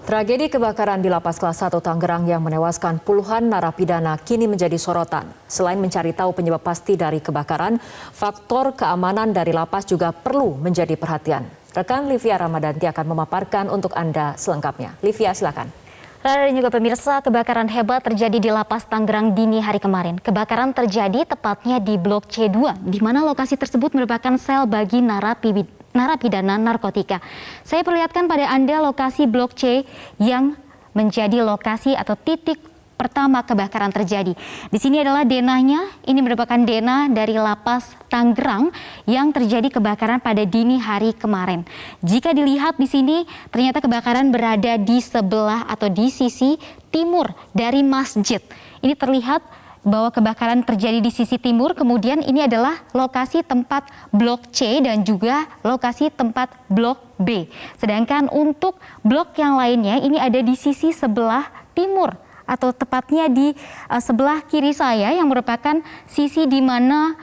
Tragedi kebakaran di Lapas Kelas 1 Tangerang yang menewaskan puluhan narapidana kini menjadi sorotan. Selain mencari tahu penyebab pasti dari kebakaran, faktor keamanan dari lapas juga perlu menjadi perhatian. Rekan Livia Ramadanti akan memaparkan untuk Anda selengkapnya. Livia, silakan. Dan juga pemirsa, kebakaran hebat terjadi di Lapas Tangerang dini hari kemarin. Kebakaran terjadi tepatnya di Blok C2, di mana lokasi tersebut merupakan sel bagi narapidana narkotika. Saya perlihatkan pada Anda lokasi Blok C yang menjadi lokasi atau titik pertama kebakaran terjadi. Di sini adalah denahnya, ini merupakan denah dari Lapas Tangerang yang terjadi kebakaran pada dini hari kemarin. Jika dilihat di sini, ternyata kebakaran berada di sebelah atau di sisi timur dari masjid. Ini terlihat bahwa kebakaran terjadi di sisi timur, kemudian ini adalah lokasi tempat Blok C dan juga lokasi tempat Blok B. Sedangkan untuk blok yang lainnya ini ada di sisi sebelah timur atau tepatnya di sebelah kiri saya yang merupakan sisi di mana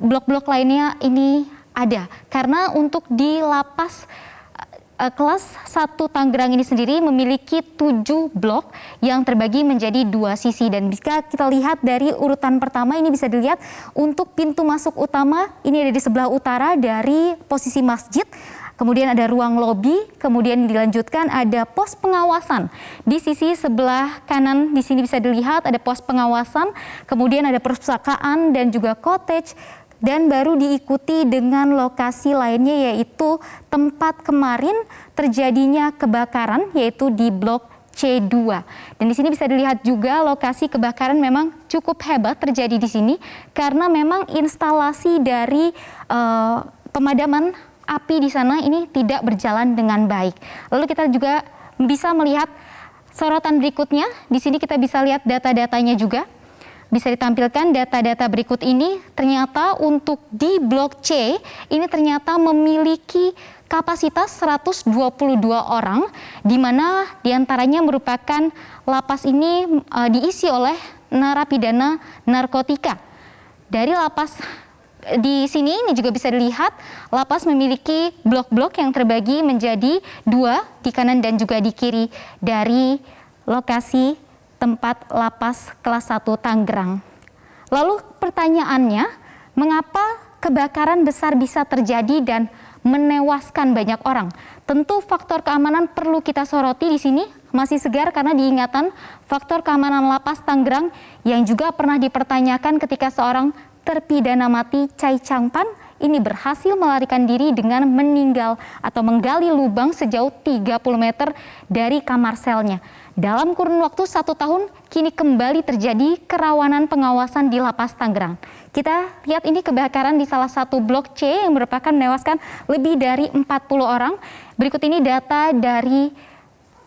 blok-blok lainnya ini ada. Karena untuk di Lapas Kelas 1 Tangerang ini sendiri memiliki 7 blok yang terbagi menjadi 2 sisi. Dan jika kita lihat dari urutan pertama ini bisa dilihat untuk pintu masuk utama ini ada di sebelah utara dari posisi masjid. Kemudian ada ruang lobi, kemudian dilanjutkan ada pos pengawasan. Di sisi sebelah kanan di sini bisa dilihat ada pos pengawasan, kemudian ada perpustakaan dan juga cottage. Dan baru diikuti dengan lokasi lainnya yaitu tempat kemarin terjadinya kebakaran yaitu di Blok C2. Dan di sini bisa dilihat juga lokasi kebakaran memang cukup hebat terjadi di sini karena memang instalasi dari pemadaman api di sana ini tidak berjalan dengan baik. Lalu kita juga bisa melihat sorotan berikutnya. Di sini kita bisa lihat data-datanya juga. Bisa ditampilkan data-data berikut ini, ternyata untuk di Blok C ini ternyata memiliki kapasitas 122 orang, di mana diantaranya merupakan lapas ini diisi oleh narapidana narkotika. Dari lapas di sini ini juga bisa dilihat lapas memiliki blok-blok yang terbagi menjadi 2 di kanan dan juga di kiri dari lokasi tempat Lapas Kelas 1 Tangerang. Lalu pertanyaannya, mengapa kebakaran besar bisa terjadi dan menewaskan banyak orang? Tentu faktor keamanan perlu kita soroti di sini, masih segar karena diingatan faktor keamanan Lapas Tangerang yang juga pernah dipertanyakan ketika seorang terpidana mati Chai Changpan ini berhasil melarikan diri dengan meninggal atau menggali lubang sejauh 30 meter dari kamar selnya. Dalam kurun waktu 1 tahun, kini kembali terjadi kerawanan pengawasan di Lapas Tangerang. Kita lihat ini kebakaran di salah satu blok C yang merupakan menewaskan lebih dari 40 orang. Berikut ini data dari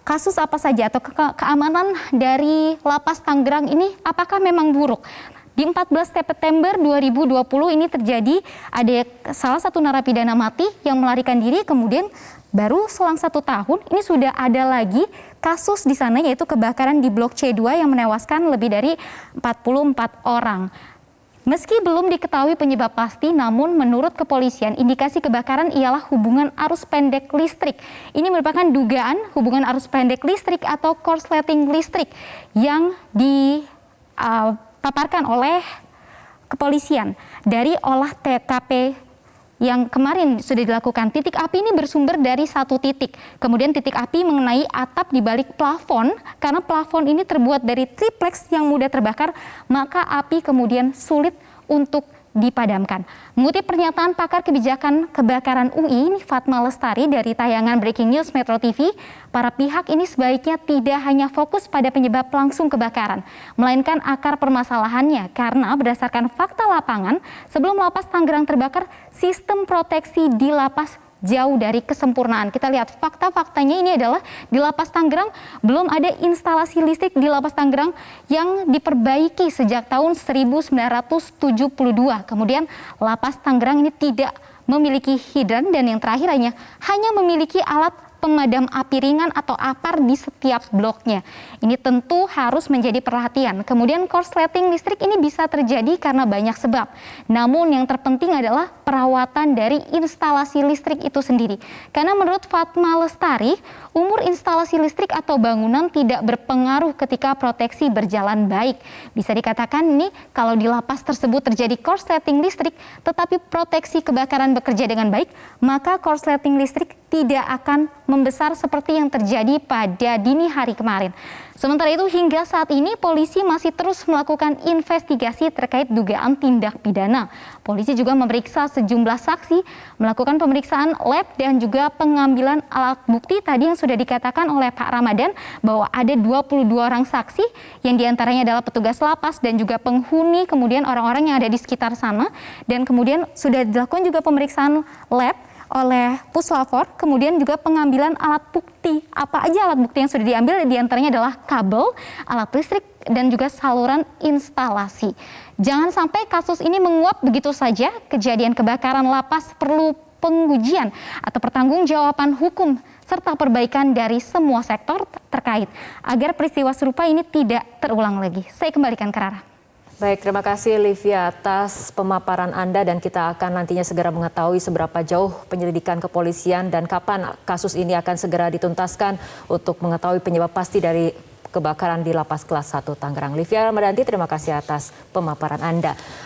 kasus apa saja atau keamanan dari Lapas Tangerang ini apakah memang buruk. Di 14 September 2020 ini terjadi ada salah satu narapidana mati yang melarikan diri, kemudian baru selang 1 tahun ini sudah ada lagi kasus di sana yaitu kebakaran di Blok C2 yang menewaskan lebih dari 44 orang. Meski belum diketahui penyebab pasti, namun menurut kepolisian indikasi kebakaran ialah hubungan arus pendek listrik. Ini merupakan dugaan hubungan arus pendek listrik atau korsleting listrik yang dipaparkan oleh kepolisian dari olah TKP yang kemarin sudah dilakukan. Titik api ini bersumber dari 1 titik. Kemudian titik api mengenai atap di balik plafon. Karena plafon ini terbuat dari triplex yang mudah terbakar, maka api kemudian sulit untuk dipadamkan. Mengutip pernyataan pakar kebijakan kebakaran UI, Fatma Lestari dari tayangan Breaking News Metro TV, para pihak ini sebaiknya tidak hanya fokus pada penyebab langsung kebakaran, melainkan akar permasalahannya karena berdasarkan fakta lapangan, sebelum Lapas Tangerang terbakar, sistem proteksi di lapas jauh dari kesempurnaan. Kita lihat fakta-faktanya ini adalah di Lapas Tangerang belum ada instalasi listrik di Lapas Tangerang yang diperbaiki sejak tahun 1972. Kemudian Lapas Tangerang ini tidak memiliki hidran dan yang terakhir hanya memiliki alat pemadam api ringan atau APAR di setiap bloknya. Ini tentu harus menjadi perhatian. Kemudian korsleting listrik ini bisa terjadi karena banyak sebab. Namun yang terpenting adalah perawatan dari instalasi listrik itu sendiri. Karena menurut Fatma Lestari, umur instalasi listrik atau bangunan tidak berpengaruh ketika proteksi berjalan baik. Bisa dikatakan ini kalau di lapas tersebut terjadi korsleting listrik tetapi proteksi kebakaran bekerja dengan baik, maka korsleting listrik tidak akan membesar seperti yang terjadi pada dini hari kemarin. Sementara itu hingga saat ini polisi masih terus melakukan investigasi terkait dugaan tindak pidana. Polisi juga memeriksa sejumlah saksi, melakukan pemeriksaan lab dan juga pengambilan alat bukti tadi yang sudah dikatakan oleh Pak Ramadan bahwa ada 22 orang saksi yang diantaranya adalah petugas lapas dan juga penghuni, kemudian orang-orang yang ada di sekitar sana, dan kemudian sudah dilakukan juga pemeriksaan lab oleh Puslapor, kemudian juga pengambilan alat bukti. Apa aja alat bukti yang sudah diambil? Di antaranya adalah kabel, alat listrik, dan juga saluran instalasi. Jangan sampai kasus ini menguap begitu saja. Kejadian kebakaran lapas perlu pengujian atau pertanggungjawaban hukum serta perbaikan dari semua sektor terkait agar peristiwa serupa ini tidak terulang lagi. Saya kembalikan ke Rara. Baik, terima kasih Livia atas pemaparan Anda dan kita akan nantinya segera mengetahui seberapa jauh penyelidikan kepolisian dan kapan kasus ini akan segera dituntaskan untuk mengetahui penyebab pasti dari kebakaran di Lapas Kelas 1 Tangerang. Livia Ramadanti, terima kasih atas pemaparan Anda.